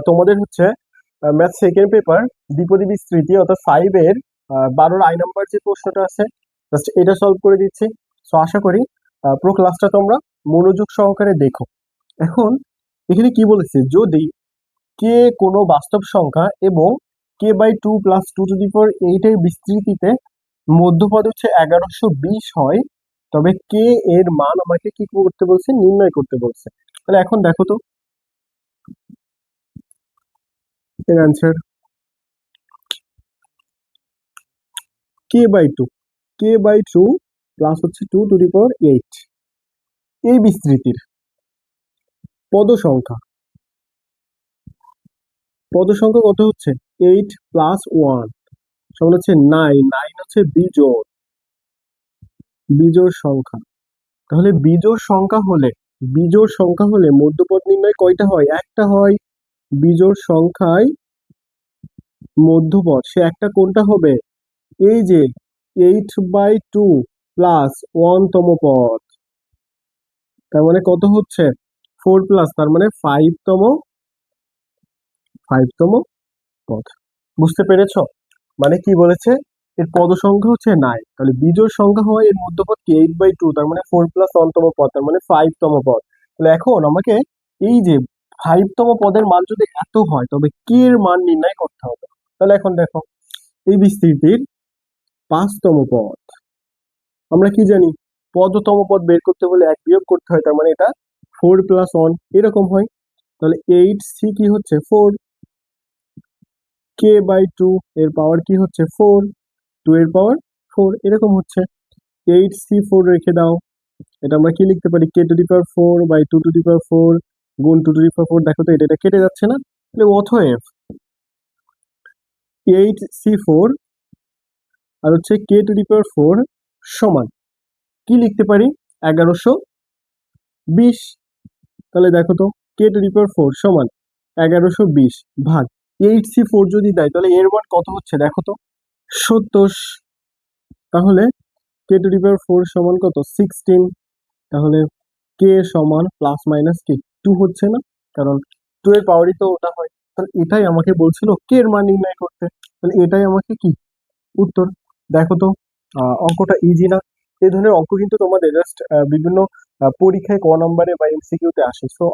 তোমাদের হচ্ছে math second paper দ্বিপদী বিস্তৃতি অর্থাৎ 5 এর 12-র আই নাম্বার যে প্রশ্নটা আছে জাস্ট এটা সলভ করে দিচ্ছি। সো আশা করি পুরো ক্লাসটা তোমরা মনোযোগ সহকারে দেখো। এখন এখানে কি বলেছে, যদি কে কোনো বাস্তব সংখ্যা এবং k/2 + 2^8 এর বিস্তৃতিতে মধ্যপদ হচ্ছে 1120 হয়, তবে কে এর মান আমাকে কি করতে বলছে, নির্ণয় করতে বলছে। তাহলে এখন দেখো তো এর অ্যান্সার k/2 প্লাস হচ্ছে 2^8 এই বিস্তৃতির পদ সংখ্যা কত হচ্ছে 8 + 1 সমান হচ্ছে 9। 9 হচ্ছে বিজোড় সংখ্যা। তাহলে বিজোড় সংখ্যা হলে মধ্যপদ নির্ণয় কয়টা হয়? একটা হয়। বিজোড় সংখ্যায় মধ্যপদ সে একটা কোনটা হবে? এই যে 8/2 প্লাস 1 তম পদ, তার মানে কত হচ্ছে 4 প্লাস, তার মানে 5 তম পদ। বুঝতে পেরেছো? মানে কি বলেছে, এর পদ সংখ্যা হচ্ছে 9, তাহলে বিজোড় সংখ্যা হয় এর মধ্যপদ কি 8/2, তার মানে 4 প্লাস 1 তম পদ, তার মানে 5 তম পদ। তাহলে এখন আমাকে এই যে 5 তম পদের মান যদি এত হয় তবে কে এর মান নির্ণয় করতে হবে। তাহলে এখন দেখো এই বিস্তৃতির 5 তম পদ, আমরা কি জানি পদতম পদ বের করতে হলে 1 বিয়োগ করতে হয়, তার মানে এটা 4 + 1 এরকম হয়। তাহলে 8c কি হচ্ছে 4, k/2 এর পাওয়ার কি হচ্ছে 4, 2 এর পাওয়ার 4 এরকম হচ্ছে। 8c4 রেখে দাও, এটা আমরা কি লিখতে পারি k⁴/2⁴ গুণ 2⁴। দেখো তো এটা কেটে যাচ্ছে না? তাহলে অতএব 8c4 আর হচ্ছে k⁴ সমান কি লিখতে পারি 1120। তাহলে দেখো তো k⁴ সমান 1120 ভাগ 8c4 যদি দেয় তাহলে এর মান কত হচ্ছে দেখো তো 70। তাহলে k⁴ সমান কত 16। তাহলে কে সমান প্লাস মাইনাস কি 2 হচ্ছে না, কারণ 2 এর পাওয়ারই তো ওটা হয়। তাহলে এটাই আমাকে বলছিল কে এর মান নির্ণয় করতে, তাহলে এটাই আমাকে কি উত্তর। দেখো তো অঙ্কটা ইজি না? এই ধরনের অঙ্ক কিন্তু তোমাদের জাস্ট বিভিন্ন পরীক্ষায় ক নম্বরে বা এমসিকিউ তে আসে। সো